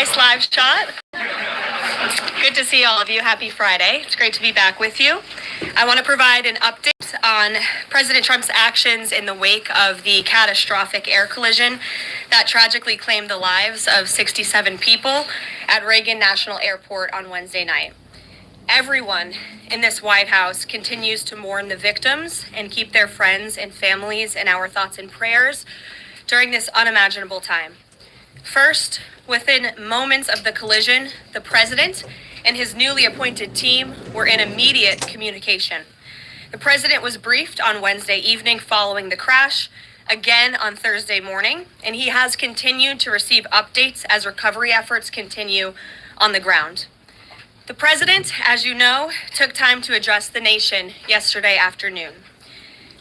Nice live shot. Good to see all of you. Happy Friday. It's great to be back with you. I want to provide an update on President Trump's actions in the wake of the catastrophic air collision that tragically claimed the lives of 67 people at Reagan National Airport on Wednesday night. Everyone in this White House continues to mourn the victims and keep their friends and families in our thoughts and prayers during this unimaginable time. First, within moments of the collision, the president and his newly appointed team were in immediate communication. The president was briefed on Wednesday evening following the crash, again on Thursday morning, and he has continued to receive updates as recovery efforts continue on the ground. The president, as you know, took time to address the nation yesterday afternoon.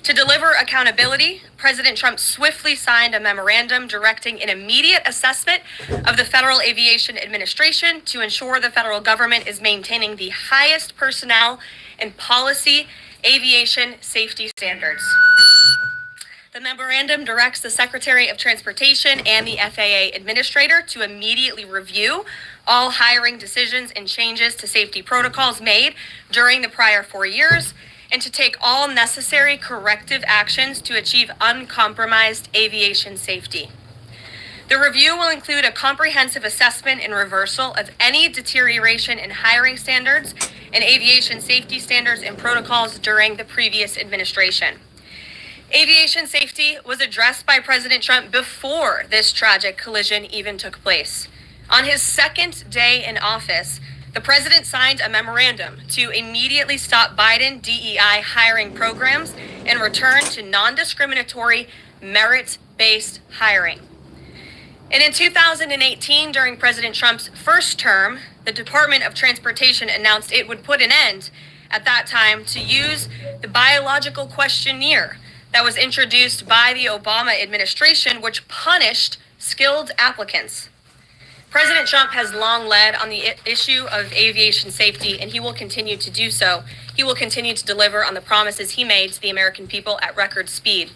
To deliver accountability, President Trump swiftly signed a memorandum directing an immediate assessment of the Federal Aviation Administration to ensure the federal government is maintaining the highest personnel and policy aviation safety standards. The memorandum directs the Secretary of Transportation and the FAA Administrator to immediately review all hiring decisions and changes to safety protocols made during the prior 4 years, and to take all necessary corrective actions to achieve uncompromised aviation safety. The review will include a comprehensive assessment and reversal of any deterioration in hiring standards and aviation safety standards and protocols during the previous administration. Aviation safety was addressed by President Trump before this tragic collision even took place. On his second day in office, the president signed a memorandum to immediately stop Biden DEI hiring programs and return to non-discriminatory, merit-based hiring. And in 2018, during President Trump's first term, the Department of Transportation announced it would put an end, at that time, to use the biological questionnaire that was introduced by the Obama administration, which punished skilled applicants. President Trump has long led on the issue of aviation safety, and he will continue to do so. He will continue to deliver on the promises he made to the American people at record speed.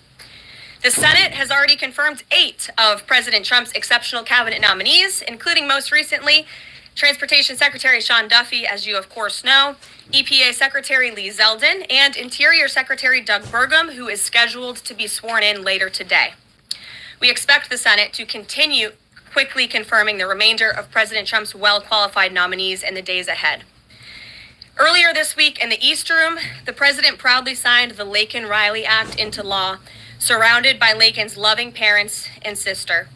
The Senate has already confirmed 8 of President Trump's exceptional cabinet nominees, including most recently Transportation Secretary Sean Duffy, as you of course know, EPA Secretary Lee Zeldin, and Interior Secretary Doug Burgum, who is scheduled to be sworn in later today. We expect the Senate to continue quickly confirming the remainder of President Trump's well-qualified nominees in the days ahead. Earlier this week in the East Room, the president proudly signed the Laken-Riley Act into law, surrounded by Laken's loving parents and sister.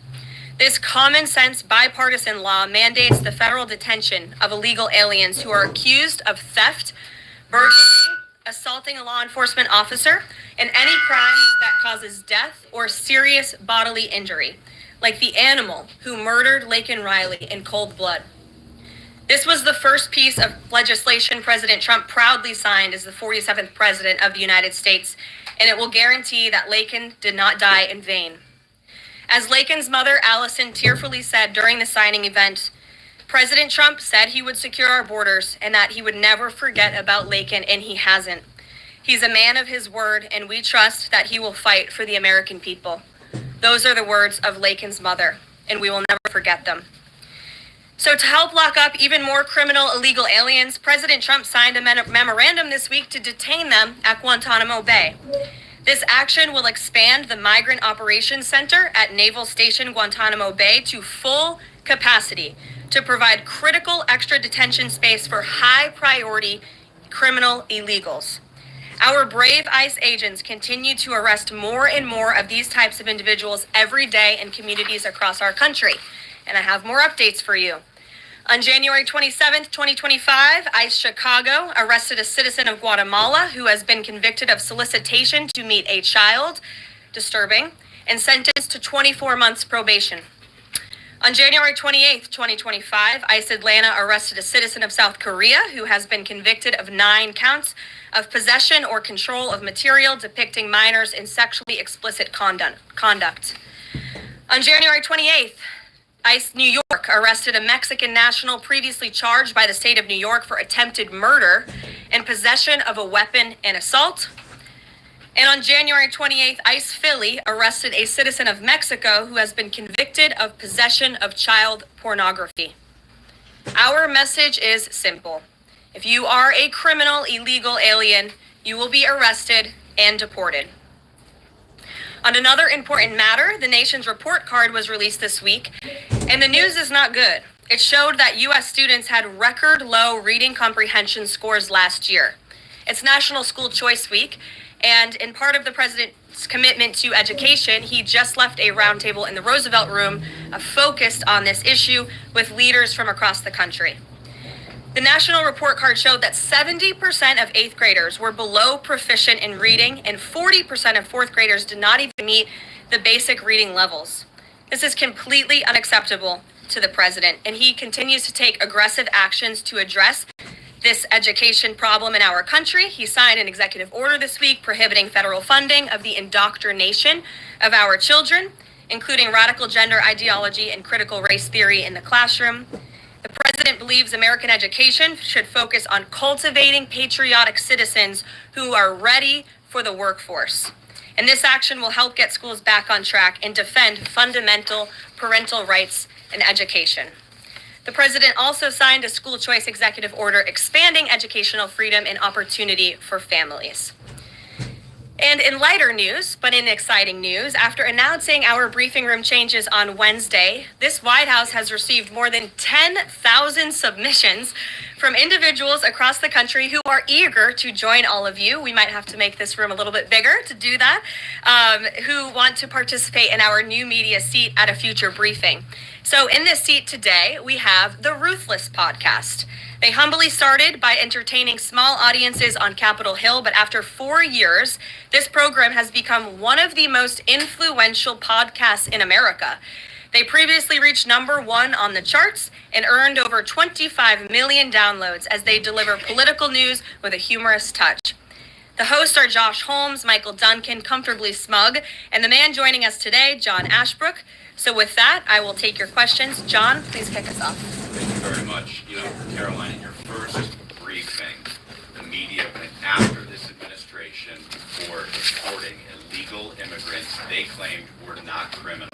This common-sense bipartisan law mandates the federal detention of illegal aliens who are accused of theft, burglary, assaulting a law enforcement officer, and any crime that causes death or serious bodily injury, like the animal who murdered Laken Riley in cold blood. This was the first piece of legislation President Trump proudly signed as the 47th President of the United States, and it will guarantee that Laken did not die in vain. As Laken's mother, Allison, tearfully said during the signing event, President Trump said he would secure our borders and that he would never forget about Laken, and he hasn't. He's a man of his word, and we trust that he will fight for the American people. Those are the words of Laken's mother, and we will never forget them. So to help lock up even more criminal illegal aliens, President Trump signed a memorandum this week to detain them at Guantanamo Bay. This action will expand the Migrant Operations Center at Naval Station Guantanamo Bay to full capacity to provide critical extra detention space for high-priority criminal illegals. Our brave ICE agents continue to arrest more and more of these types of individuals every day in communities across our country. And I have more updates for you. On January 27th, 2025, ICE Chicago arrested a citizen of Guatemala who has been convicted of solicitation to meet a child, disturbing, and sentenced to 24 months probation. On January 28th, 2025, ICE Atlanta arrested a citizen of South Korea who has been convicted of 9 counts of possession or control of material depicting minors in sexually explicit conduct. On January 28th, ICE New York arrested a Mexican national previously charged by the state of New York for attempted murder and possession of a weapon and assault. And on January 28th, ICE Philly arrested a citizen of Mexico who has been convicted of possession of child pornography. Our message is simple. If you are a criminal, illegal alien, you will be arrested and deported. On another important matter, the nation's report card was released this week, and the news is not good. It showed that U.S. students had record low reading comprehension scores last year. It's National School Choice Week, and in part of the president's commitment to education, he just left a roundtable in the Roosevelt Room focused on this issue with leaders from across the country. The national report card showed that 70% of 8th graders were below proficient in reading, and 40% of 4th graders did not even meet the basic reading levels. This is completely unacceptable to the president, and he continues to take aggressive actions to address this education problem in our country. He signed an executive order this week prohibiting federal funding of the indoctrination of our children, including radical gender ideology and critical race theory in the classroom. The president believes American education should focus on cultivating patriotic citizens who are ready for the workforce. And this action will help get schools back on track and defend fundamental parental rights in education. The president also signed a school choice executive order expanding educational freedom and opportunity for families. And in lighter news, but in exciting news, after announcing our briefing room changes on Wednesday, this White House has received more than 10,000 submissions from individuals across the country who are eager to join all of you. We might have to make this room a little bit bigger to do that, who want to participate in our new media seat at a future briefing. So in this seat today, we have the Ruthless podcast. They humbly started by entertaining small audiences on Capitol Hill, but after 4 years, this program has become one of the most influential podcasts in America. They previously reached #1 on the charts and earned over 25 million downloads as they deliver political news with a humorous touch. The hosts are Josh Holmes, Michael Duncan, Comfortably Smug, and the man joining us today, John Ashbrook. So with that, I will take your questions. John, please kick us off. Thank you very much. Caroline, in your first briefing, the media went after this administration for deporting illegal immigrants they claimed were not criminals.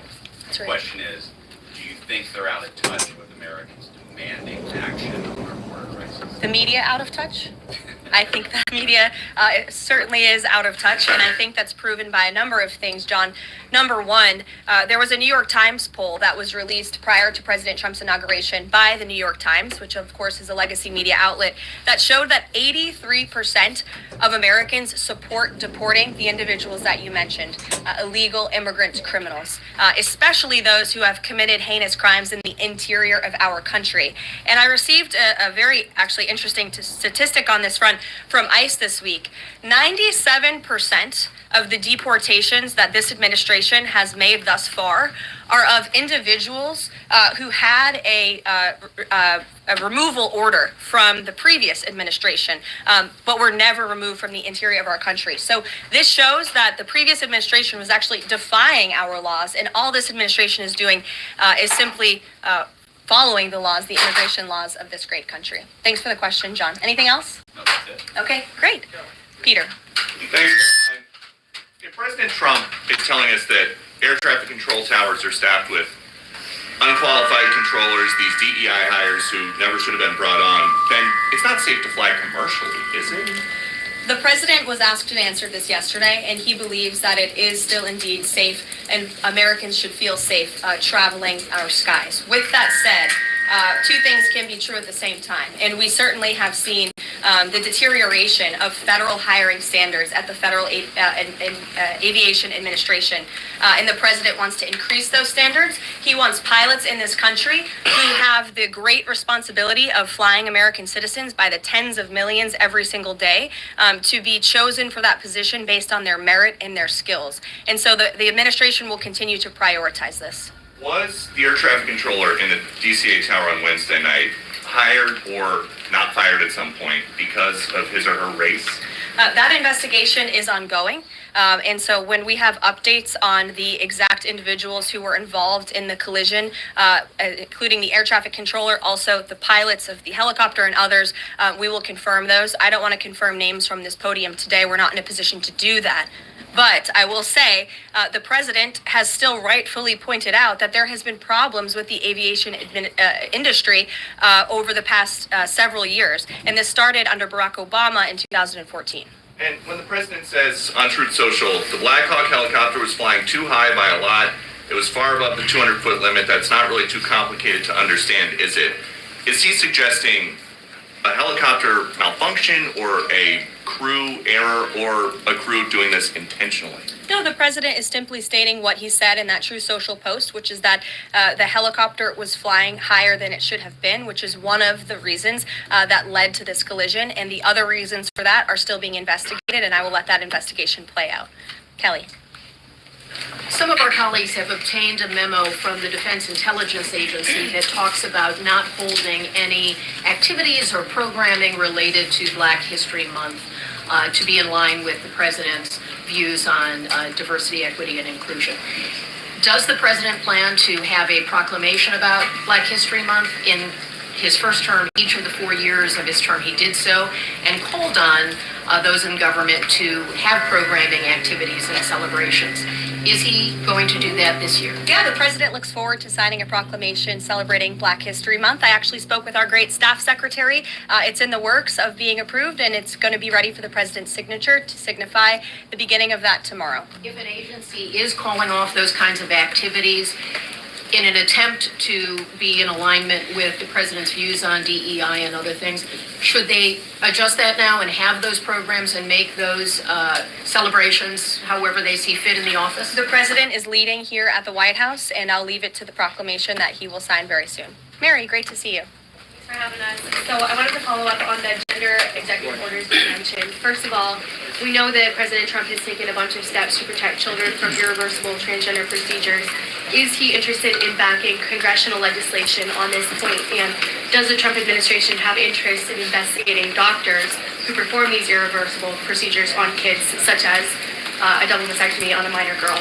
That's The right. question is, do you think they're out of touch with Americans demanding action on our border crisis? The media out of touch? I think the media certainly is out of touch, and I think that's proven by a number of things, John. Number one, there was a New York Times poll that was released prior to President Trump's inauguration by the New York Times, which of course is a legacy media outlet, that showed that 83% of Americans support deporting the individuals that you mentioned, illegal immigrant criminals, especially those who have committed heinous crimes in the interior of our country. And I received a very actually interesting statistic on this front from ICE this week. 97% of the deportations that this administration has made thus far are of individuals who had a removal order from the previous administration, but were never removed from the interior of our country. So this shows that the previous administration was actually defying our laws, and all this administration is doing is simply following the laws, the immigration laws of this great country. Thanks for the question, John. Anything else? No, that's it. Okay, great. Peter. Thanks, Caroline. President Trump is telling us that air traffic control towers are staffed with unqualified controllers, these DEI hires who never should have been brought on. Then it's not safe to fly commercially, is it? The president was asked and answered this yesterday, and he believes that it is still indeed safe, and Americans should feel safe traveling our skies. With that said, two things can be true at the same time, and we certainly have seen the deterioration of federal hiring standards at the Federal Aviation Administration, and the president wants to increase those standards. He wants pilots in this country who have the great responsibility of flying American citizens by the tens of millions every single day to be chosen for that position based on their merit and their skills. And so the administration will continue to prioritize this. Was the air traffic controller in the DCA tower on Wednesday night hired or not fired at some point because of his or her race? That investigation is ongoing. And so when we have updates on the exact individuals who were involved in the collision, including the air traffic controller, also the pilots of the helicopter and others, we will confirm those. I don't want to confirm names from this podium today. We're not in a position to do that. But I will say the president has still rightfully pointed out that there has been problems with the aviation industry over the past several years. And this started under Barack Obama in 2014. And when the president says on Truth Social, the Black Hawk helicopter was flying too high by a lot, it was far above the 200-foot limit, that's not really too complicated to understand, is it? Is he suggesting a helicopter malfunction or a crew error or a crew doing this intentionally? No, the president is simply stating what he said in that True Social post, which is that the helicopter was flying higher than it should have been, which is one of the reasons that led to this collision. And the other reasons for that are still being investigated, and I will let that investigation play out. Kelly. Some of our colleagues have obtained a memo from the Defense Intelligence Agency that talks about not holding any activities or programming related to Black History Month to be in line with the president's views on diversity, equity, and inclusion. Does the president plan to have a proclamation about Black History Month? In his first term, each of the 4 years of his term, he did so and called on those in government to have programming activities and celebrations. Is he going to do that this year? Yeah, the president looks forward to signing a proclamation celebrating Black History Month. I actually spoke with our great staff secretary. It's in the works of being approved, and it's going to be ready for the president's signature to signify the beginning of that tomorrow. If an agency is calling off those kinds of activities in an attempt to be in alignment with the president's views on DEI and other things, should they adjust that now and have those programs and make those celebrations however they see fit in the office? The president is leading here at the White House, and I'll leave it to the proclamation that he will sign very soon. Mary, great to see you. Thanks for having us. So I wanted to follow up on the gender executive orders that you mentioned. First of all, we know that President Trump has taken a bunch of steps to protect children from irreversible transgender procedures. Is he interested in backing congressional legislation on this point? And does the Trump administration have interest in investigating doctors who perform these irreversible procedures on kids, such as a double mastectomy on a minor girl?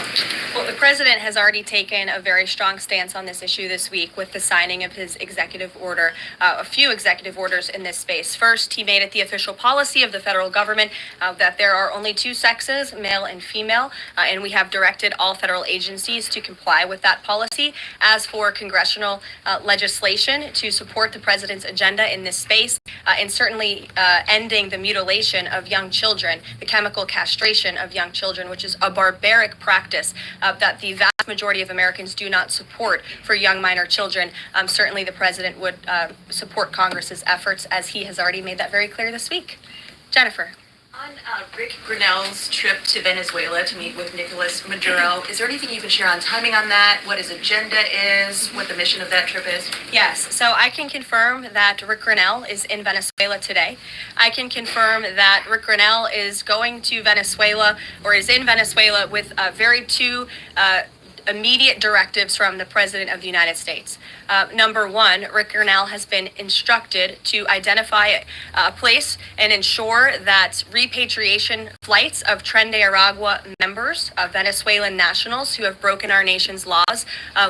Well, the president has already taken a very strong stance on this issue this week with the signing of his executive order, a few executive orders in this space. First, he made it the official policy of the federal government that there are only two sexes, male and female, and we have directed all federal agencies to comply with that policy. As for congressional legislation to support the president's agenda in this space, and certainly ending the mutilation of young children, the chemical castration of young children, which is a barbaric practice that the vast majority of Americans do not support for young minor children. Certainly the president would support Congress's efforts, as he has already made that very clear this week. Jennifer. On Rick Grinnell's trip to Venezuela to meet with Nicolas Maduro, is there anything you can share on timing on that, what his agenda is, what the mission of that trip is? Yes, so I can confirm that Rick Grinnell is in Venezuela today. I can confirm that Rick Grinnell is going to Venezuela, or is in Venezuela, with two immediate directives from the President of the United States. Number one, Rick Grinnell has been instructed to identify a place and ensure that repatriation flights of Tren de Aragua members, of Venezuelan nationals who have broken our nation's laws,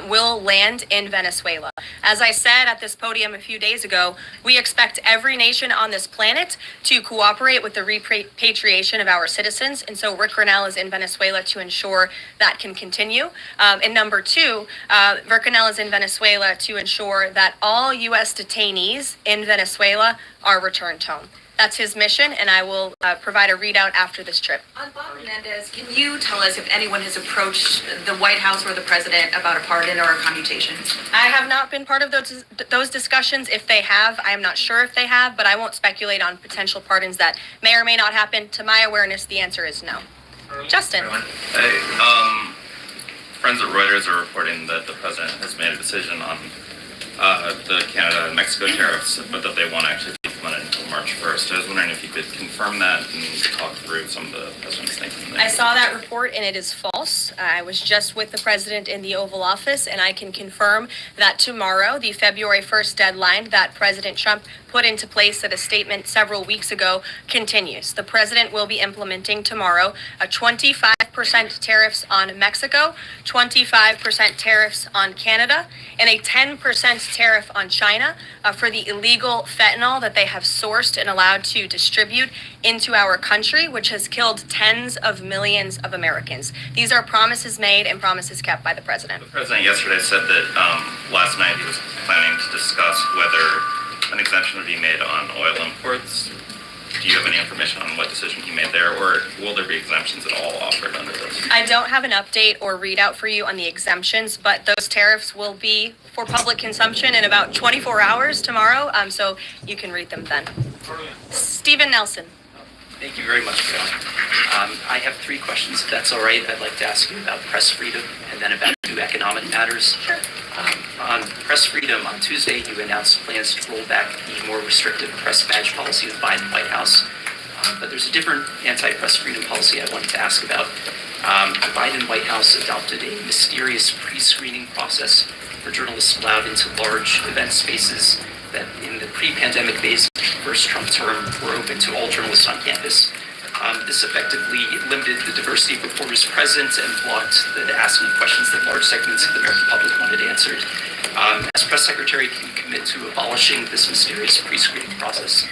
will land in Venezuela. As I said at this podium a few days ago, we expect every nation on this planet to cooperate with the repatriation of our citizens, and so Rick Grinnell is in Venezuela to ensure that can continue. And number two, Rick Grinnell is in Venezuela to ensure that all U.S. detainees in Venezuela are returned home. That's his mission, and I will provide a readout after this trip. On Bob Menendez, can you tell us if anyone has approached the White House or the president about a pardon or a commutation? I have not been part of those discussions. If they have, I am not sure if they have, but I won't speculate on potential pardons that may or may not happen. To my awareness, the answer is no. Justin. Hey, friends at Reuters are reporting that the president has made a decision on the Canada and Mexico tariffs, but that they won't actually be implemented until March 1st. I was wondering if you could confirm that and talk through some of the president's thinking. I saw that report, and it is false. I was just with the president in the Oval Office, and I can confirm that tomorrow, the February 1st deadline that President Trump put into place at a statement several weeks ago, continues. The president will be implementing tomorrow a 25% tariffs on Mexico, 25% tariffs on Canada, and a 10% tariff on China for the illegal fentanyl that they have sourced forced and allowed to distribute into our country, which has killed tens of millions of Americans. These are promises made and promises kept by the president. The president yesterday said that last night he was planning to discuss whether an exemption would be made on oil imports. Do you have any information on what decision he made there, or will there be exemptions at all offered under this? I don't have an update or readout for you on the exemptions, but those tariffs will be for public consumption in about 24 hours tomorrow, so you can read them then. Stephen Nelson. Thank you very much, Caroline. I have 3 questions, if that's all right. I'd like to ask you about press freedom and then about 2 economic matters. Sure. On press freedom, on Tuesday, you announced plans to roll back the more restrictive press badge policy of the Biden White House. But there's a different anti-press freedom policy I wanted to ask about. The Biden White House adopted a mysterious pre-screening process for journalists allowed into large event spaces that in the pre-pandemic days of the first Trump term were open to all journalists on campus. This effectively limited the diversity of reporters present and blocked the asking questions that large segments of the American public wanted answered. As press secretary, can you commit to abolishing this mysterious pre-screening process?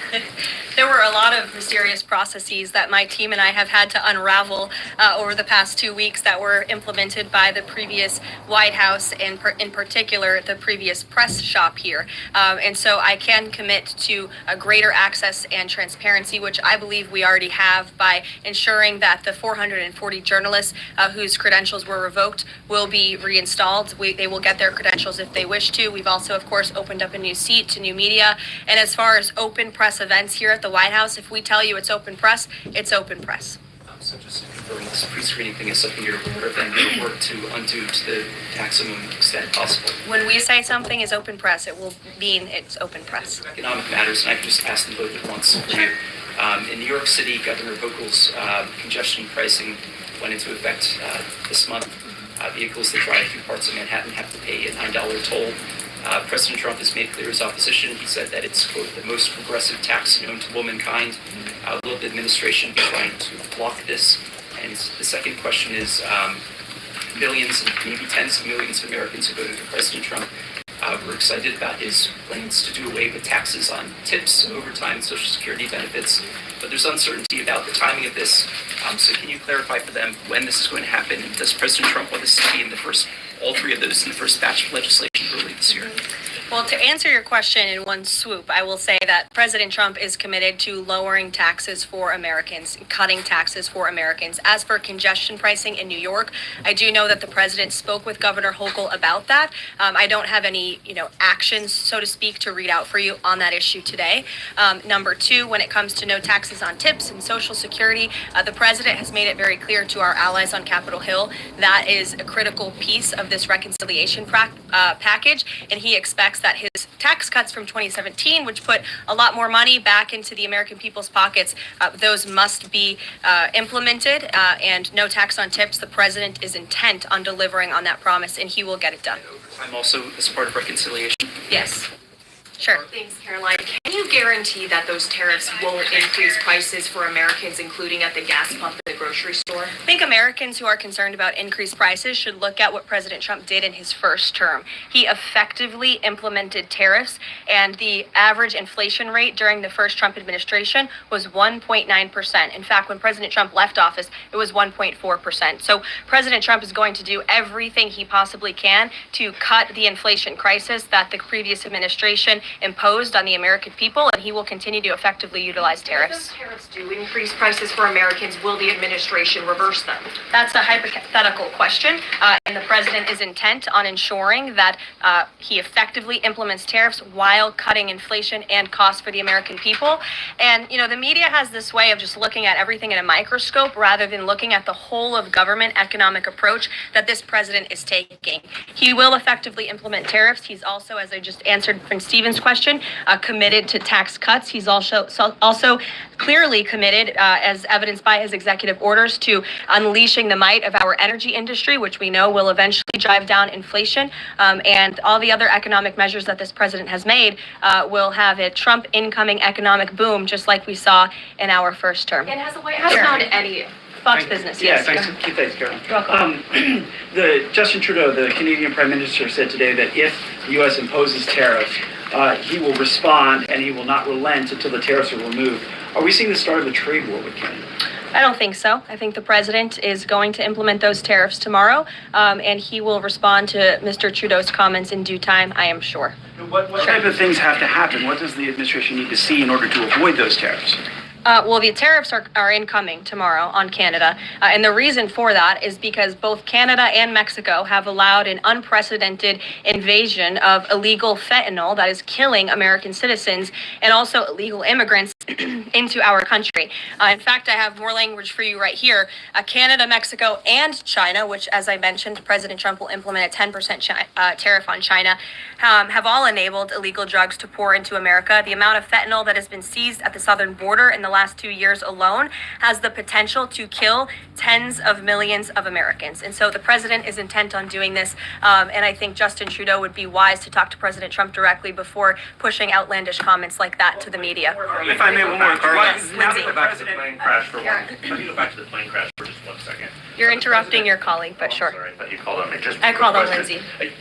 There were a lot of mysterious processes that my team and I have had to unravel over the past 2 weeks that were implemented by the previous White House and in particular the previous press shop here. And so I can commit to a greater access and transparency, which I believe we already have by ensuring that the 440 journalists whose credentials were revoked will be reinstalled. They will get their credentials if they wish to. We've also, of course, opened up a new seat to new media. And as far as open press events here at the White House, if we tell you it's open press, it's open press. So just to confirm, this pre-screening thing is something you're aware of and you'll work to undo to the maximum extent possible. When we say something is open press, it will mean it's open press. Economic matters, and I can just ask them both at once for you. In New York City, Governor Hochul's congestion pricing went into effect this month. Vehicles that drive through parts of Manhattan have to pay a $9 toll. President Trump has made clear his opposition. He said that it's, quote, the most progressive tax known to womankind. Will the administration be trying to block this? And the second question is, millions and maybe tens of millions of Americans who voted for President Trump were excited about his plans to do away with taxes on tips, overtime, Social Security benefits. But there's uncertainty about the timing of this. So can you clarify for them when this is going to happen? And does President Trump want this to be in the first, all 3 of those in the first batch of legislation early this year? Well, to answer your question in one swoop, I will say that President Trump is committed to lowering taxes for Americans, cutting taxes for Americans. As for congestion pricing in New York, I do know that the president spoke with Governor Hochul about that. I don't have any, actions, so to speak, to read out for you on that issue today. Number 2, when it comes to no taxes on tips and Social Security, the president has made it very clear to our allies on Capitol Hill that is a critical piece of this reconciliation package, and he expects that his tax cuts from 2017, which put a lot more money back into the American people's pockets, those must be implemented, and no tax on tips. The president is intent on delivering on that promise, and he will get it done. Overtime also as part of reconciliation? Yes. Sure. Thanks, Caroline. Can you guarantee that those tariffs won't increase prices for Americans, including at the gas pump and the grocery store? I think Americans who are concerned about increased prices should look at what President Trump did in his first term. He effectively implemented tariffs, and the average inflation rate during the first Trump administration was 1.9%. In fact, when President Trump left office, it was 1.4%. So President Trump is going to do everything he possibly can to cut the inflation crisis that the previous administration imposed on the American people, and he will continue to effectively utilize tariffs. If those tariffs do increase prices for Americans, will the administration reverse them? That's a hypothetical question, and the president is intent on ensuring that he effectively implements tariffs while cutting inflation and costs for the American people. And, the media has this way of just looking at everything in a microscope rather than looking at the whole of government economic approach that this president is taking. He will effectively implement tariffs. He's also, as I just answered from Stephen's question, committed to tax cuts. He's also clearly committed, as evidenced by his executive orders, to unleashing the might of our energy industry, which we know will eventually drive down inflation. And all the other economic measures that this president has made will have a Trump incoming economic boom, just like we saw in our first term. And has the White House found any Fox Business, yes. Yeah, go thanks. ahead. Thanks, Caroline. You're welcome. The Justin Trudeau, the Canadian Prime Minister, said today that if the U.S. imposes tariffs, he will respond and he will not relent until the tariffs are removed. Are we seeing the start of a trade war with Canada? I don't think so. I think the president is going to implement those tariffs tomorrow, and he will respond to Mr. Trudeau's comments in due time, I am sure. What type of things have to happen? What does the administration need to see in order to avoid those tariffs? Well, the tariffs are incoming tomorrow on Canada. And the reason for that is because both Canada and Mexico have allowed an unprecedented invasion of illegal fentanyl that is killing American citizens and also illegal immigrants into our country. In fact, I have more language for you right here. Canada, Mexico, and China, which, as I mentioned, President Trump will implement a 10% tariff on China, have all enabled illegal drugs to pour into America. The amount of fentanyl that has been seized at the southern border in the last 2 years alone has the potential to kill tens of millions of Americans. And so the president is intent on doing this. And I think Justin Trudeau would be wise to talk to President Trump directly before pushing outlandish comments like that to the media. If I may, one more. Yes, Lindsay. Go back to the plane crash for just 1 second. You're interrupting your colleague, but sure. Sorry, I thought you called on me. Just I a quick called on question. Lindsay.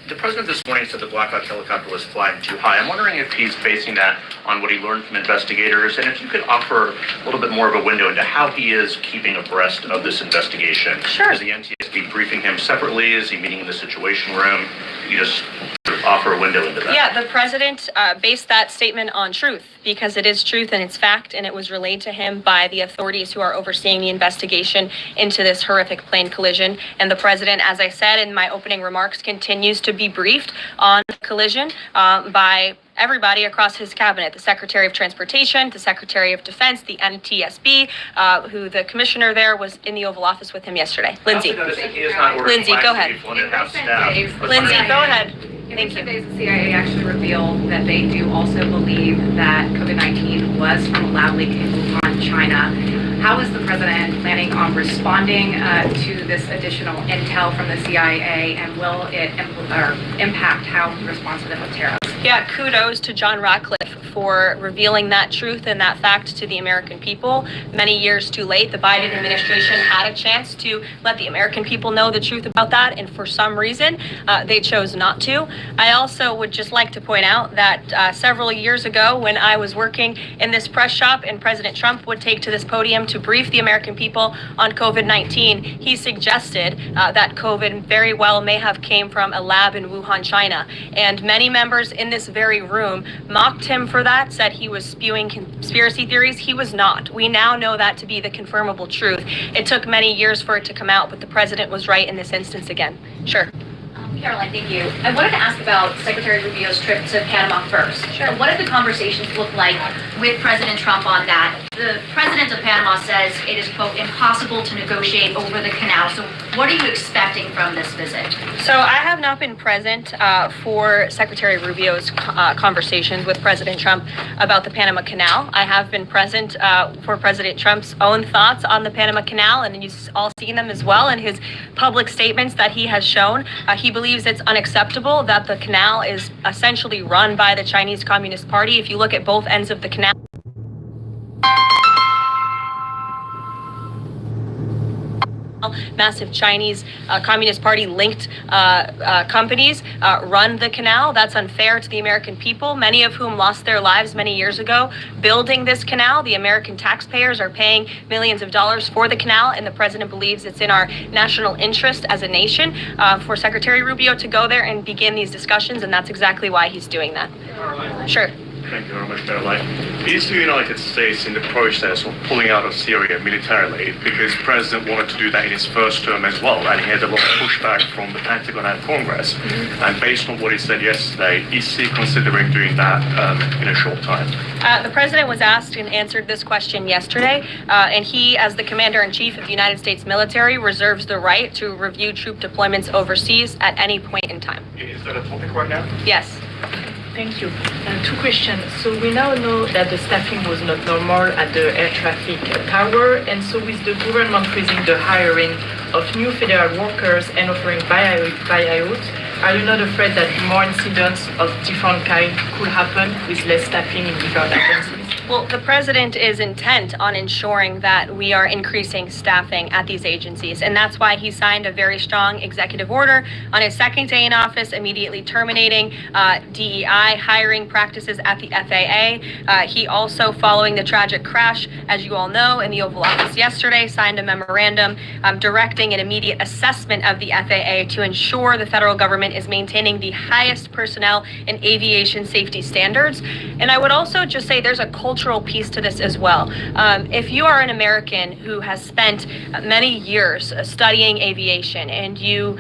The president this morning said the Black Hawk helicopter was flying too high. I'm wondering if he's basing that on what he learned from investigators, and if you could offer a little bit more of a window into how he is keeping abreast of this investigation. Sure. Is the NTSB briefing him separately? Is he meeting in the Situation Room? You just sort of offer a window into that. Yeah, the president based that statement on truth because it is truth and it's fact, and it was relayed to him by the authorities who are overseeing the investigation into this horrific plane collision. And the president, as I said in my opening remarks, continues to be briefed on the collision by everybody across his cabinet, the Secretary of Transportation, the Secretary of Defense, the NTSB, who the commissioner there was in the Oval Office with him yesterday. Lindsay. Lindsay, go ahead. Lindsay, go ahead. In recent days, the CIA actually revealed that they do also believe that COVID-19 was from a lab leak in Wuhan, China. How is the president planning on responding to this additional intel from the CIA, and will it impact how he responds to them with tariffs? Yeah, kudos to John Ratcliffe for revealing that truth and that fact to the American people. Many years too late, the Biden administration had a chance to let the American people know the truth about that, and for some reason, they chose not to. I also would just like to point out that several years ago, when I was working in this press shop and President Trump would take to this podium to brief the American people on COVID-19, he suggested that COVID very well may have came from a lab in Wuhan, China. And many members in this very room mocked him for that, said he was spewing conspiracy theories. He was not. We now know that to be the confirmable truth. It took many years for it to come out, but the president was right in this instance again. Sure. Caroline, thank you. I wanted to ask about Secretary Rubio's trip to Panama first. Sure. What did the conversations look like with President Trump on that? The president of Panama says it is, quote, impossible to negotiate over the canal. So what are you expecting from this visit? So I have not been present for Secretary Rubio's conversations with President Trump about the Panama Canal. I have been present for President Trump's own thoughts on the Panama Canal, and you've all seen them as well in his public statements that he has shown. He believes it's unacceptable that the canal is essentially run by the Chinese Communist Party. If you look at both ends of the canal, massive Chinese Communist Party linked companies run the canal. That's unfair to the American people, many of whom lost their lives many years ago building this canal. The American taxpayers are paying millions of dollars for the canal, and the president believes it's in our national interest as a nation for Secretary Rubio to go there and begin these discussions, and that's exactly why he's doing that. Sure. Thank you very much, Caroline. Is the United States in the process of pulling out of Syria militarily? Because the president wanted to do that in his first term as well, and he had a lot of pushback from the Pentagon and Congress. And based on what he said yesterday, is he considering doing that in a short time? The president was asked and answered this question yesterday, and he, as the commander-in-chief of the United States military, reserves the right to review troop deployments overseas at any point in time. Is that a topic right now? Yes. Thank you. Two questions. So we now know that the staffing was not normal at the air traffic tower, and so with the government freezing the hiring of new federal workers and offering buyouts, are you not afraid that more incidents of different kind could happen with less staffing in different agencies? Well, the president is intent on ensuring that we are increasing staffing at these agencies, and that's why he signed a very strong executive order on his second day in office, immediately terminating DEI hiring practices at the FAA. He also, following the tragic crash, as you all know, in the Oval Office yesterday, signed a memorandum directing an immediate assessment of the FAA to ensure the federal government is maintaining the highest personnel and aviation safety standards. And I would also just say there's a cultural piece to this as well. If you are an American who has spent many years studying aviation and you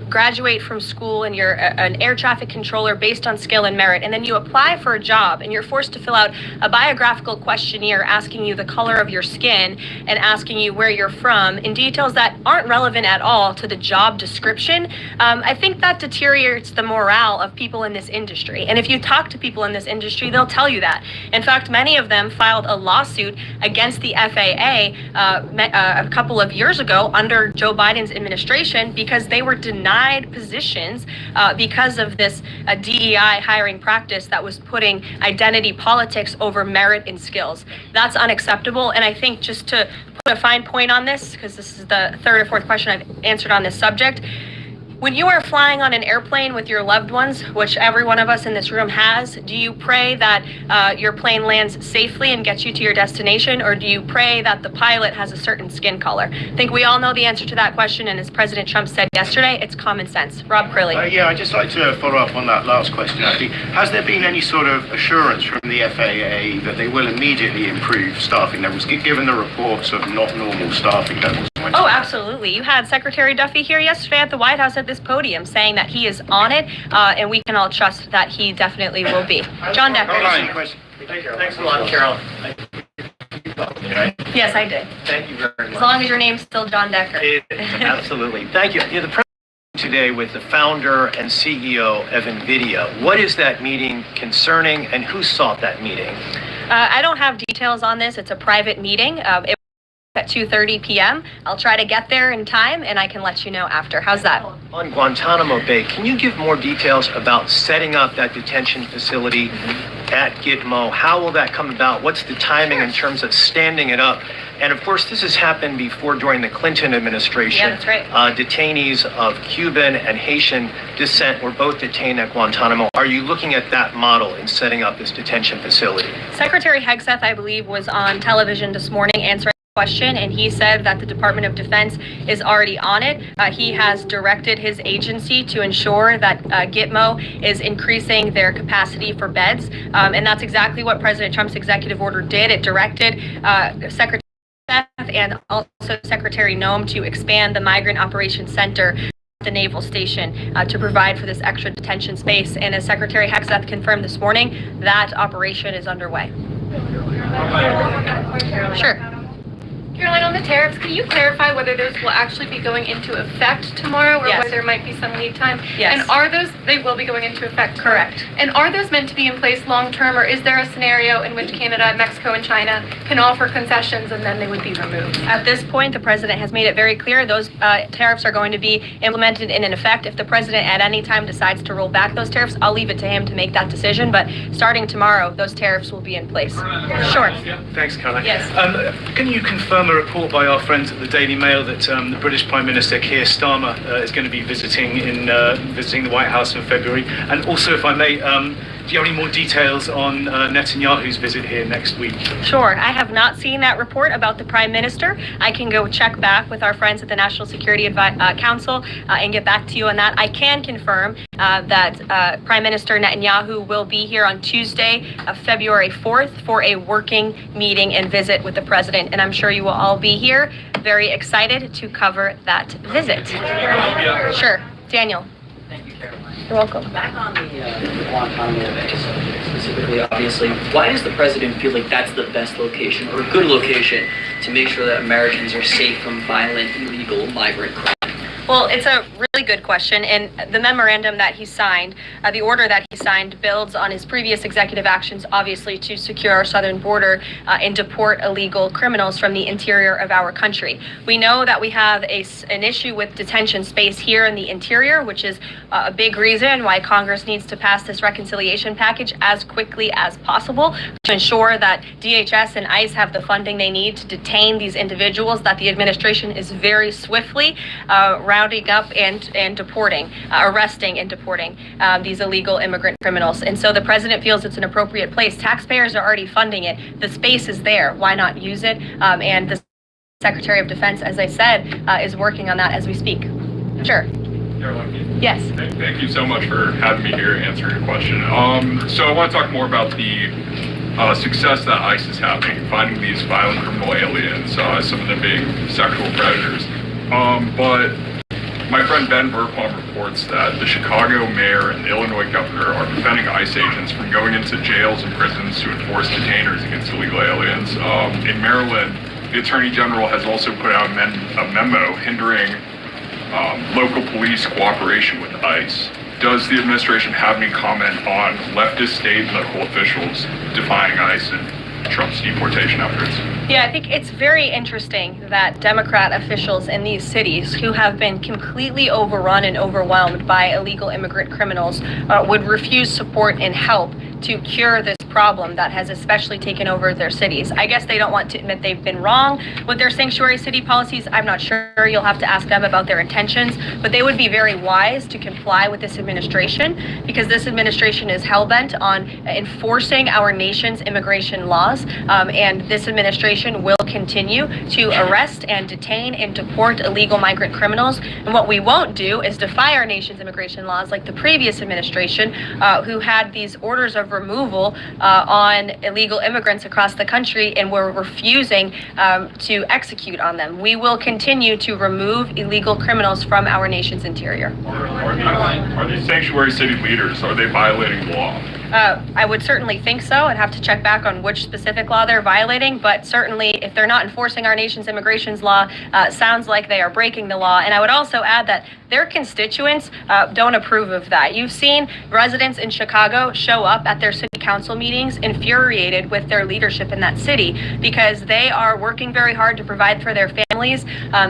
graduate from school and you're an air traffic controller based on skill and merit, and then you apply for a job and you're forced to fill out a biographical questionnaire asking you the color of your skin and asking you where you're from in details that aren't relevant at all to the job description, I think that deteriorates the morale of people in this industry. And if you talk to people in this industry, they'll tell you that. In fact, many of them filed a lawsuit against the FAA a couple of years ago under Joe Biden's administration because they were denied positions because of this DEI hiring practice that was putting identity politics over merit and skills. That's unacceptable. And I think just to put a fine point on this, because this is the third or fourth question I've answered on this subject, when you are flying on an airplane with your loved ones, which every one of us in this room has, do you pray that your plane lands safely and gets you to your destination, or do you pray that the pilot has a certain skin color? I think we all know the answer to that question, and as President Trump said yesterday, it's common sense. Rob Crilly. Yeah, I'd just like to follow up on that last question, actually. Has there been any sort of assurance from the FAA that they will immediately improve staffing levels, given the reports of not normal staffing levels? Oh, absolutely. You had Secretary Duffy here yesterday at the White House at this podium saying that he is on it, and we can all trust that he definitely will be. John Decker. Thanks a lot, Carol. Yes, I did. Thank you very much. As long as your name's still John Decker. Absolutely. Thank you. The president today with the founder and CEO of NVIDIA. What is that meeting concerning, and who sought that meeting? I don't have details on this. It's a private meeting. It at 2:30 p.m. I'll try to get there in time, and I can let you know after. How's that? On Guantanamo Bay, can you give more details about setting up that detention facility at Gitmo? How will that come about? What's the timing in terms of standing it up? And of course, this has happened before during the Clinton administration. Yeah, that's right. Detainees of Cuban and Haitian descent were both detained at Guantanamo. Are you looking at that model in setting up this detention facility? Secretary Hegseth, I believe, was on television this morning answering question, and he said that the Department of Defense is already on it. He has directed his agency to ensure that Gitmo is increasing their capacity for beds, and that's exactly what President Trump's executive order did. It directed Secretary and also Secretary Noem to expand the Migrant Operations Center at the Naval Station to provide for this extra detention space. And as Secretary Hegseth confirmed this morning, that operation is underway. Sure. Caroline, on the tariffs, can you clarify whether those will actually be going into effect tomorrow, or Yes. whether there might be some lead time? Yes. And are those, they will be going into effect tomorrow? Correct. And are those meant to be in place long-term, or is there a scenario in which Canada, Mexico, and China can offer concessions and then they would be removed? At this point, the president has made it very clear those tariffs are going to be implemented and in effect. If the president at any time decides to roll back those tariffs, I'll leave it to him to make that decision. But starting tomorrow, those tariffs will be in place. Sure. Thanks, Caroline. Yes. Can you confirm a report by our friends at the Daily Mail that the British Prime Minister Keir Starmer is going to be visiting the White House in February? And also, if I may, do you have any more details on Netanyahu's visit here next week? Sure. I have not seen that report about the Prime Minister. I can go check back with our friends at the National Security Council and get back to you on that. I can confirm that Prime Minister Netanyahu will be here on Tuesday, February 4th, for a working meeting and visit with the president. And I'm sure you will all be here, very excited to cover that visit. Sure. Daniel. Thank you, Caroline. You're welcome. Back on the Guantanamo Bay subject specifically, obviously, why does the president feel like that's the best location or a good location to make sure that Americans are safe from violent, illegal migrant crime? Well, it's a really good question, and the memorandum that he signed, the order that he signed, builds on his previous executive actions, obviously, to secure our southern border and deport illegal criminals from the interior of our country. We know that we have an issue with detention space here in the interior, which is a big reason why Congress needs to pass this reconciliation package as quickly as possible, to ensure that DHS and ICE have the funding they need to detain these individuals that the administration is very swiftly rounding up and deporting, arresting and deporting these illegal immigrant criminals. And so the president feels it's an appropriate place. Taxpayers are already funding it. The space is there. Why not use it? And the Secretary of Defense, as I said, is working on that as we speak. Sure. Caroline, yes. Thank you so much for having me here and answering your question. So I want to talk more about the success that ICE is having finding these violent criminal aliens, some of them being sexual predators. But my friend Ben Bergquam reports that the Chicago mayor and the Illinois governor are preventing ICE agents from going into jails and prisons to enforce detainers against illegal aliens. In Maryland, the Attorney General has also put out a memo hindering local police cooperation with ICE. Does the administration have any comment on leftist state and local officials defying ICE and Trump's deportation efforts? Yeah, I think it's very interesting that Democrat officials in these cities who have been completely overrun and overwhelmed by illegal immigrant criminals would refuse support and help to cure this problem that has especially taken over their cities. I guess they don't want to admit they've been wrong with their sanctuary city policies. I'm not sure. You'll have to ask them about their intentions, but they would be very wise to comply with this administration because this administration is hell-bent on enforcing our nation's immigration laws, and this administration will continue to arrest and detain and deport illegal migrant criminals. And what we won't do is defy our nation's immigration laws like the previous administration, who had these orders of removal on illegal immigrants across the country and were refusing to execute on them. We will continue to remove illegal criminals from our nation's interior. Are these sanctuary city leaders, are they violating law? I would certainly think so. I'd have to check back on which specific law they're violating, but certainly if they're not enforcing our nation's immigration law, sounds like they are breaking the law. And I would also add that their constituents don't approve of that. You've seen residents in Chicago show up at their city council meetings infuriated with their leadership in that city because they are working very hard to provide for their families.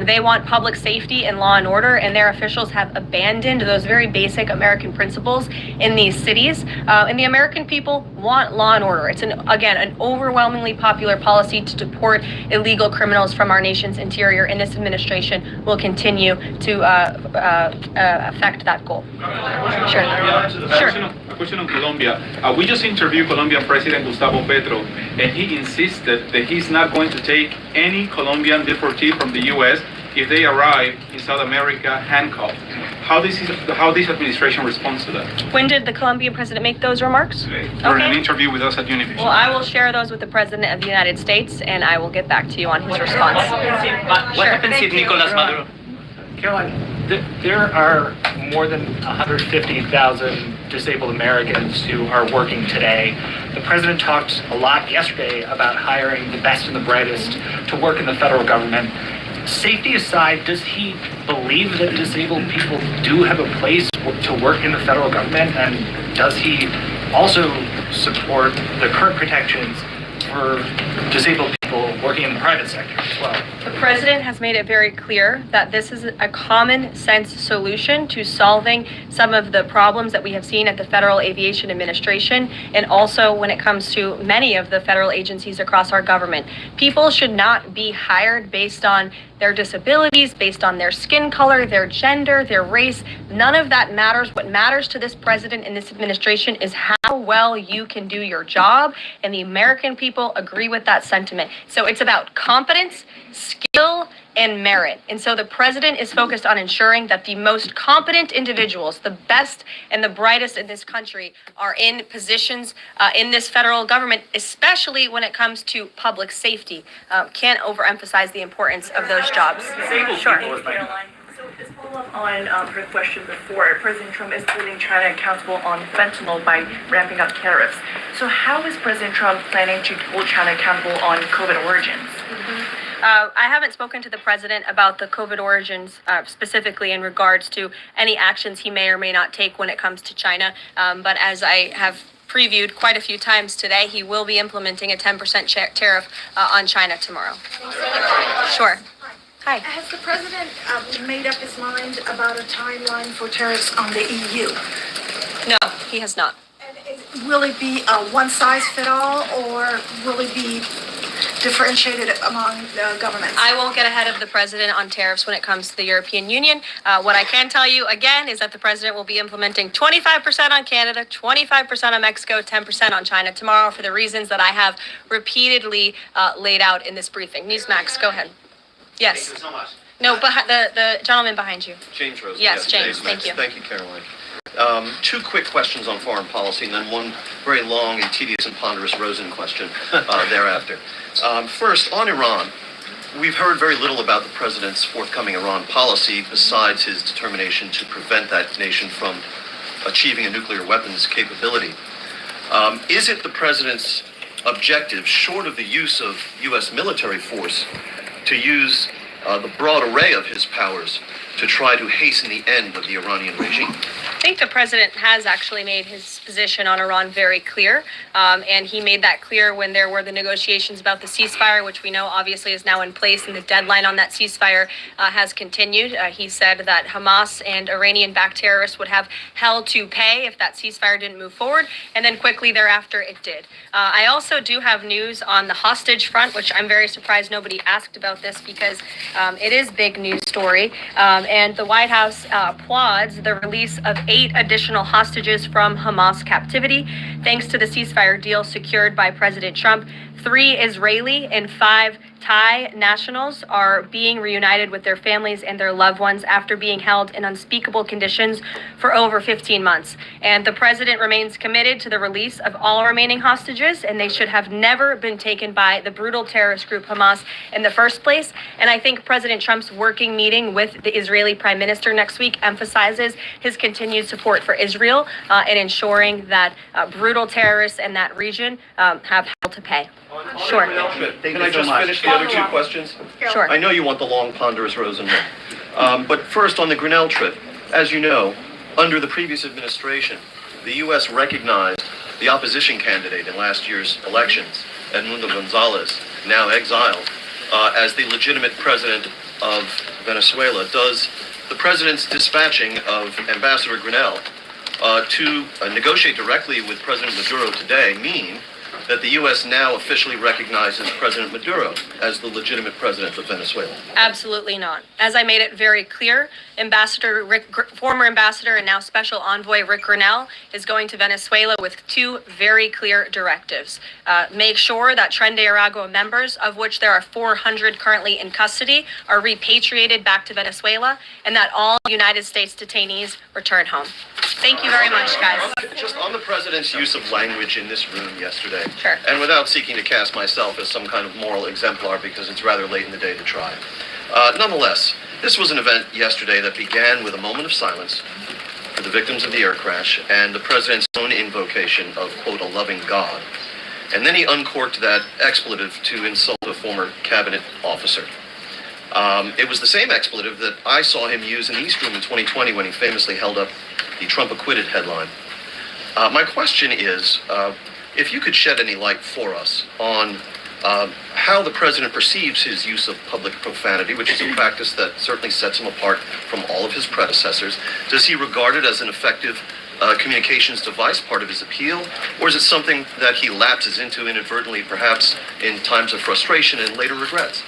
They want public safety and law and order, and their officials have abandoned those very basic American principles in these cities. And the American people want law and order. It's, again, an overwhelmingly popular policy to deport illegal criminals from our nation's interior, and this administration will continue to affect that goal. Sure. A question on Colombia. We just interviewed Colombian President Gustavo Petro, and he insisted that he's not going to take any Colombian deportee from the U.S. if they arrive in South America handcuffed. How this administration responds to that? When did the Colombian president make those remarks? During an interview with us at Univision. Well, I will share those with the President of the United States, and I will get back to you on his response. What happens if Nicolas Maduro? Caroline, there are more than 150,000 disabled Americans who are working today. The president talked a lot yesterday about hiring the best and the brightest to work in the federal government. Safety aside, does he believe that disabled people do have a place to work in the federal government? And does he also support the current protections for disabled people working in the private sector as well? The president has made it very clear that this is a common sense solution to solving some of the problems that we have seen at the Federal Aviation Administration and also when it comes to many of the federal agencies across our government. People should not be hired based on their disabilities, based on their skin color, their gender, their race. None of that matters. What matters to this president and this administration is how well you can do your job, and the American people agree with that sentiment. So it's about competence, skill, and merit. And so the president is focused on ensuring that the most competent individuals, the best and the brightest in this country, are in positions in this federal government, especially when it comes to public safety. Can't overemphasize the importance of those jobs. Sure. So just follow up on her question before, President Trump is holding China accountable on fentanyl by ramping up tariffs. So how is President Trump planning to hold China accountable on COVID origins? I haven't spoken to the president about the COVID origins specifically in regards to any actions he may or may not take when it comes to China. But as I have previewed quite a few times today, he will be implementing a 10% tariff on China tomorrow. Sure. Hi. Has the president made up his mind about a timeline for tariffs on the EU? No, he has not. And will it be a one size fit all, or will it be differentiated among the governments? I won't get ahead of the president on tariffs when it comes to the European Union. What I can tell you again is that the president will be implementing 25% on Canada, 25% on Mexico, 10% on China tomorrow for the reasons that I have repeatedly laid out in this briefing. Newsmax, go ahead. Yes. Thank you so much. No, the gentleman behind you. James Rose. Yes, James. Thank you. Thank you, Caroline. Two quick questions on foreign policy, and then one very long and tedious and ponderous Rosen question thereafter. First, on Iran, we've heard very little about the president's forthcoming Iran policy besides his determination to prevent that nation from achieving a nuclear weapons capability. Is it the president's objective, short of the use of U.S. military force, to use the broad array of his powers to try to hasten the end of the Iranian regime? I think the president has actually made his position on Iran very clear, and he made that clear when there were the negotiations about the ceasefire, which we know obviously is now in place, and the deadline on that ceasefire has continued. He said that Hamas and Iranian-backed terrorists would have hell to pay if that ceasefire didn't move forward, and then quickly thereafter it did. I also do have news on the hostage front, which I'm very surprised nobody asked about this because it is big news story, and the White House applauds the release of 8 additional hostages from Hamas captivity, thanks to the ceasefire deal secured by President Trump. 3 Israeli and 5 Thai nationals are being reunited with their families and their loved ones after being held in unspeakable conditions for over 15 months. And the president remains committed to the release of all remaining hostages, and they should have never been taken by the brutal terrorist group Hamas in the first place. And I think President Trump's working meeting with the Israeli Prime Minister next week emphasizes his continued support for Israel and ensuring that brutal terrorists in that region have hell to pay. Sure. Can I just finish the other 2 questions? Sure. I know you want the long, ponderous Rosen one. But first, on the Grinnell trip, as you know, under the previous administration, the U.S. recognized the opposition candidate in last year's elections, Edmundo Gonzalez, now exiled, as the legitimate president of Venezuela. Does the president's dispatching of Ambassador Grinnell to negotiate directly with President Maduro today mean that the U.S. now officially recognizes President Maduro as the legitimate president of Venezuela? Absolutely not. As I made it very clear, former ambassador and now special envoy Rick Grinnell is going to Venezuela with 2 very clear directives. Make sure that Tren de Aragua members, of which there are 400 currently in custody, are repatriated back to Venezuela, and that all United States detainees return home. Thank you very much, guys. Just on the president's use of language in this room yesterday, Sure. and without seeking to cast myself as some kind of moral exemplar because it's rather late in the day to try. Nonetheless, this was an event yesterday that began with a moment of silence for the victims of the air crash and the president's own invocation of, quote, a loving God. And then he uncorked that expletive to insult a former cabinet officer. It was the same expletive that I saw him use in the East Room in 2020 when he famously held up the Trump acquitted headline. My question is, if you could shed any light for us on how the president perceives his use of public profanity, which is a practice that certainly sets him apart from all of his predecessors. Does he regard it as an effective communications device, part of his appeal, or is it something that he lapses into inadvertently, perhaps in times of frustration and later regrets?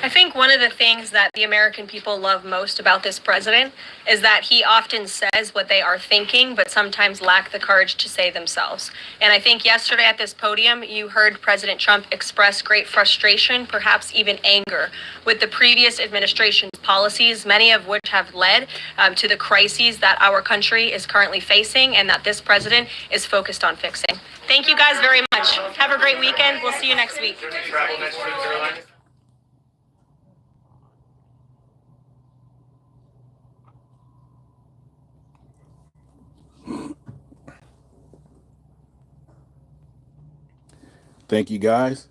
I think one of the things that the American people love most about this president is that he often says what they are thinking, but sometimes lack the courage to say themselves. And I think yesterday at this podium, you heard President Trump express great frustration, perhaps even anger, with the previous administration's policies, many of which have led to the crises that our country is currently facing and that this president is focused on fixing. Thank you guys very much. Have a great weekend. We'll see you next week. Thank you, guys.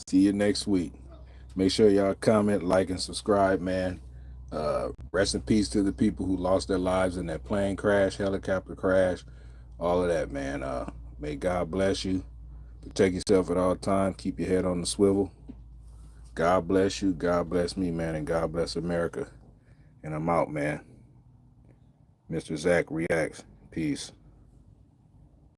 See you next week. Make sure y'all comment, like, and subscribe, man. Rest in peace to the people who lost their lives in that plane crash, helicopter crash, all of that, man. May God bless you. Protect yourself at all times. Keep your head on the swivel. God bless you. God bless me, man. And God bless America. And I'm out, man. Mr. Zach Reacts. Peace.